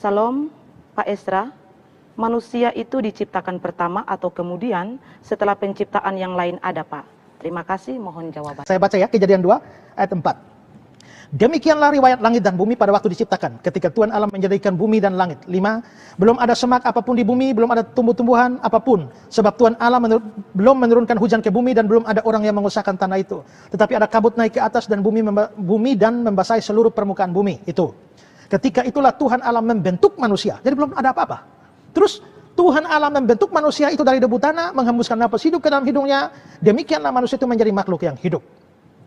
Salam, Pak Esra. Manusia itu diciptakan pertama atau kemudian setelah penciptaan yang lain ada, Pak? Terima kasih, mohon jawaban. Saya baca ya, Kejadian 2 ayat 4. Demikianlah riwayat langit dan bumi pada waktu diciptakan, ketika Tuhan Allah menjadikan bumi dan langit. 5. Belum ada semak apapun di bumi, belum ada tumbuh-tumbuhan apapun, sebab Tuhan Allah belum menurunkan hujan ke bumi dan belum ada orang yang mengusahakan tanah itu. Tetapi ada kabut naik ke atas dan bumi dan membasahi seluruh permukaan bumi itu. Ketika itulah Tuhan Allah membentuk manusia. Jadi belum ada apa-apa. Terus Tuhan Allah membentuk manusia itu dari debu tanah, menghembuskan napas hidup ke dalam hidungnya. Demikianlah manusia itu menjadi makhluk yang hidup.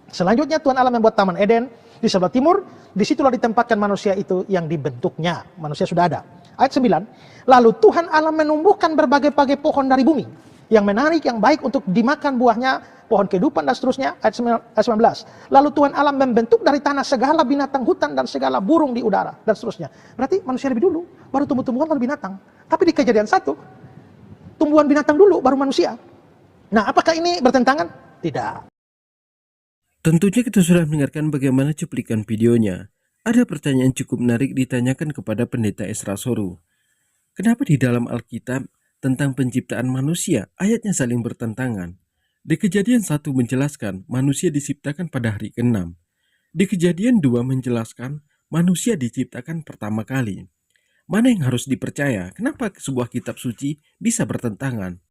Selanjutnya Tuhan Allah membuat Taman Eden di sebelah timur. Disitulah ditempatkan manusia itu yang dibentuknya. Manusia sudah ada. Ayat 9. Lalu Tuhan Allah menumbuhkan berbagai-bagai pohon dari bumi, yang menarik, yang baik untuk dimakan buahnya, pohon kehidupan dan seterusnya. Ayat 19. Lalu Tuhan Allah membentuk dari tanah segala binatang hutan dan segala burung di udara dan seterusnya. Berarti manusia lebih dulu, baru tumbuh-tumbuhan, baru binatang. Tapi di Kejadian 1, tumbuhan binatang dulu, baru manusia. Nah, apakah ini bertentangan? Tidak. Tentunya kita sudah mendengarkan bagaimana cuplikan videonya. Ada pertanyaan cukup menarik ditanyakan kepada Pendeta Esra Soru. Kenapa di dalam Alkitab tentang penciptaan manusia ayatnya saling bertentangan? Di Kejadian 1 menjelaskan manusia diciptakan pada hari ke-6. Di Kejadian 2 menjelaskan manusia diciptakan pertama kali. Mana yang harus dipercaya? Kenapa sebuah kitab suci bisa bertentangan?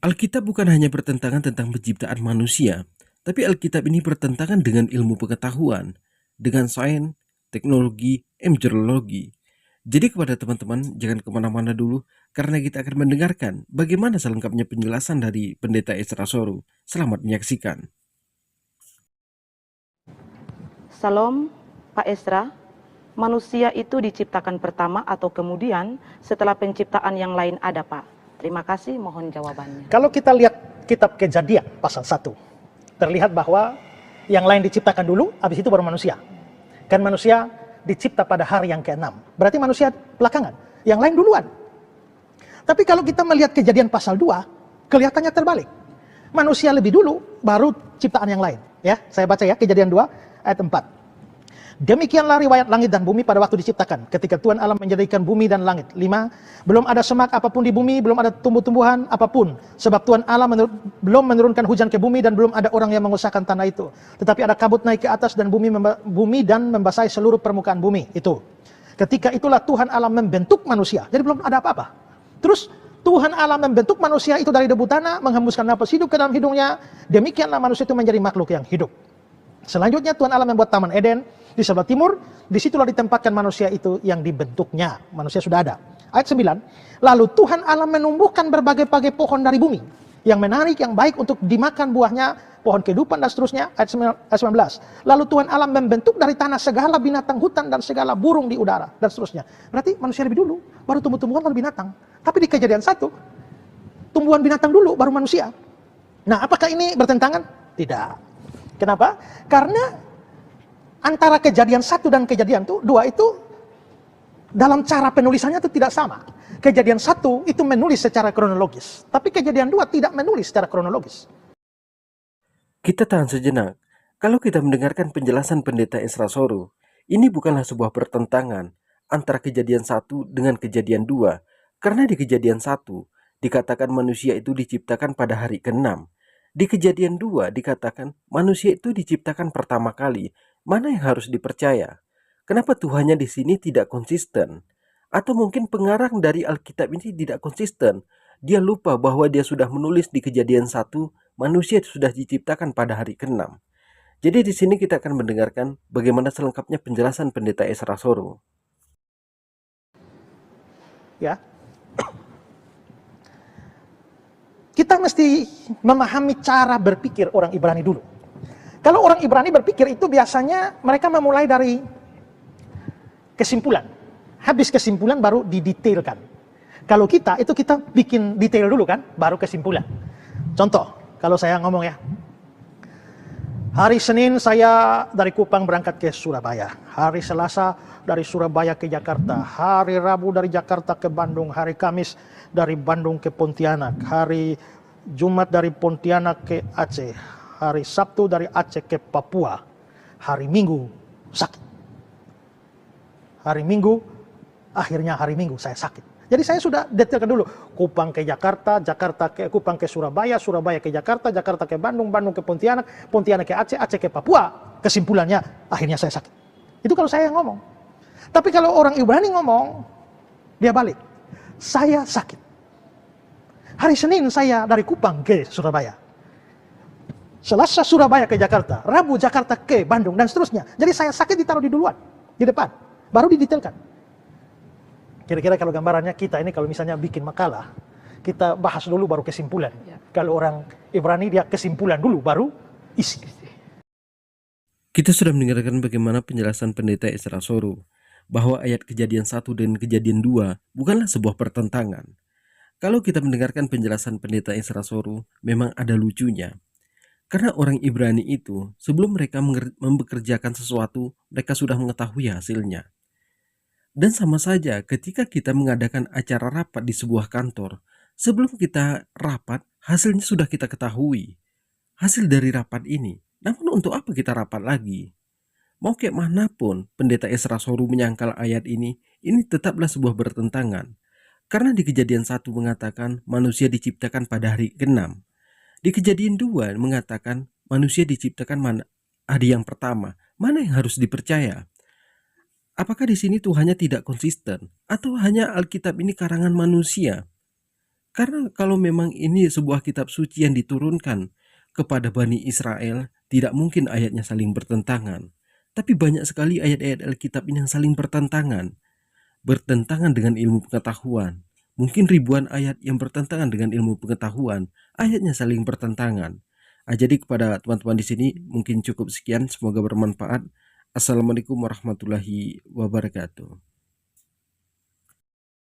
Alkitab bukan hanya bertentangan tentang penciptaan manusia, tapi Alkitab ini bertentangan dengan ilmu pengetahuan, dengan sains, teknologi, meteorologi. Jadi kepada teman-teman, jangan kemana-mana dulu, karena kita akan mendengarkan bagaimana selengkapnya penjelasan dari Pendeta Esra Soru. Selamat menyaksikan. Salam, Pak Esra. Manusia itu diciptakan pertama atau kemudian setelah penciptaan yang lain ada, Pak? Terima kasih, mohon jawabannya. Kalau kita lihat kitab Kejadian pasal 1, terlihat bahwa yang lain diciptakan dulu, habis itu baru manusia. Kan manusia dicipta pada hari yang ke-6. Berarti manusia belakangan, yang lain duluan. Tapi kalau kita melihat Kejadian pasal 2, kelihatannya terbalik. Manusia lebih dulu, baru ciptaan yang lain. Ya, saya baca ya, Kejadian 2 ayat 4. Demikianlah riwayat langit dan bumi pada waktu diciptakan, ketika Tuhan Allah menjadikan bumi dan langit. 5. Belum ada semak apapun di bumi, belum ada tumbuh-tumbuhan apapun, sebab Tuhan Allah belum menurunkan hujan ke bumi dan belum ada orang yang mengusahakan tanah itu. Tetapi ada kabut naik ke atas dan bumi dan membasahi seluruh permukaan bumi itu. Ketika itulah Tuhan Allah membentuk manusia. Jadi belum ada apa-apa. Terus Tuhan Allah membentuk manusia itu dari debu tanah, menghembuskan napas hidup ke dalam hidungnya. Demikianlah manusia itu menjadi makhluk yang hidup. Selanjutnya Tuhan Allah membuat Taman Eden di sebelah timur. Disitulah ditempatkan manusia itu yang dibentuknya. Manusia sudah ada. Ayat 9. Lalu Tuhan Allah menumbuhkan berbagai-bagai pohon dari bumi, yang menarik, yang baik untuk dimakan buahnya, pohon kehidupan dan seterusnya. Ayat 19. Lalu Tuhan Allah membentuk dari tanah segala binatang hutan dan segala burung di udara dan seterusnya. Berarti manusia lebih dulu, baru tumbuh-tumbuhan, baru binatang. Tapi di Kejadian 1, tumbuhan binatang dulu, baru manusia. Nah, apakah ini bertentangan? Tidak. Kenapa? Karena antara Kejadian 1 dan Kejadian 2 itu dalam cara penulisannya itu tidak sama. Kejadian 1 itu menulis secara kronologis, tapi Kejadian 2 tidak menulis secara kronologis. Kita tahan sejenak. Kalau kita mendengarkan penjelasan Pendeta Esra Soru, ini bukanlah sebuah pertentangan antara Kejadian 1 dengan Kejadian 2, karena di Kejadian 1 dikatakan manusia itu diciptakan pada hari ke-6. Di Kejadian 2 dikatakan manusia itu diciptakan pertama kali. Mana yang harus dipercaya? Kenapa Tuhannya di sini tidak konsisten? Atau mungkin pengarang dari Alkitab ini tidak konsisten. Dia lupa bahwa dia sudah menulis di Kejadian 1, manusia sudah diciptakan pada hari ke-6. Jadi di sini kita akan mendengarkan bagaimana selengkapnya penjelasan Pendeta Esra Soru. Ya. Kita mesti memahami cara berpikir orang Ibrani dulu. Kalau orang Ibrani berpikir itu biasanya mereka memulai dari kesimpulan. Habis kesimpulan baru didetailkan. Kalau kita bikin detail dulu kan, baru kesimpulan. Contoh, kalau saya ngomong ya. Hari Senin saya dari Kupang berangkat ke Surabaya. Hari Selasa dari Surabaya ke Jakarta. Hari Rabu dari Jakarta ke Bandung. Hari Kamis dari Bandung ke Pontianak. Hari Jumat dari Pontianak ke Aceh. Hari Sabtu dari Aceh ke Papua. Hari Minggu sakit. Hari Minggu akhirnya hari Minggu saya sakit. Jadi saya sudah detailkan dulu, Kupang ke Jakarta, Jakarta ke Kupang ke Surabaya, Surabaya ke Jakarta, Jakarta ke Bandung, Bandung ke Pontianak, Pontianak ke Aceh, Aceh ke Papua. Kesimpulannya akhirnya saya sakit. Itu kalau saya yang ngomong. Tapi kalau orang Ibrani ngomong, dia balik. Saya sakit. Hari Senin saya dari Kupang ke Surabaya. Selasa Surabaya ke Jakarta, Rabu Jakarta ke Bandung, dan seterusnya. Jadi saya sakit ditaruh di duluan, di depan, baru didetailkan. Kira-kira kalau gambarannya kita ini kalau misalnya bikin makalah, kita bahas dulu baru kesimpulan. Ya. Kalau orang Ibrani dia kesimpulan dulu baru isi. Kita sudah mendengarkan bagaimana penjelasan Pendeta Ezra Soru bahwa ayat Kejadian 1 dan Kejadian 2 bukanlah sebuah pertentangan. Kalau kita mendengarkan penjelasan Pendeta Ezra Soru, memang ada lucunya. Karena orang Ibrani itu, sebelum mereka membekerjakan sesuatu, mereka sudah mengetahui hasilnya. Dan sama saja ketika kita mengadakan acara rapat di sebuah kantor, sebelum kita rapat, hasilnya sudah kita ketahui. Hasil dari rapat ini, namun untuk apa kita rapat lagi? Mau kayak manapun, Pendeta Ezra Soru menyangkal ayat ini tetaplah sebuah bertentangan. Karena di Kejadian 1 mengatakan manusia diciptakan pada hari ke-6. Di Kejadian 2 mengatakan manusia diciptakan hari yang pertama. Mana yang harus dipercaya? Apakah di sini Tuhannya tidak konsisten? Atau hanya Alkitab ini karangan manusia? Karena kalau memang ini sebuah kitab suci yang diturunkan kepada Bani Israel, tidak mungkin ayatnya saling bertentangan. Tapi banyak sekali ayat-ayat Alkitab ini yang saling bertentangan. Bertentangan dengan ilmu pengetahuan. Mungkin ribuan ayat yang bertentangan dengan ilmu pengetahuan, ayatnya saling bertentangan. Jadi kepada teman-teman di sini mungkin cukup sekian, semoga bermanfaat. Assalamualaikum warahmatullahi wabarakatuh.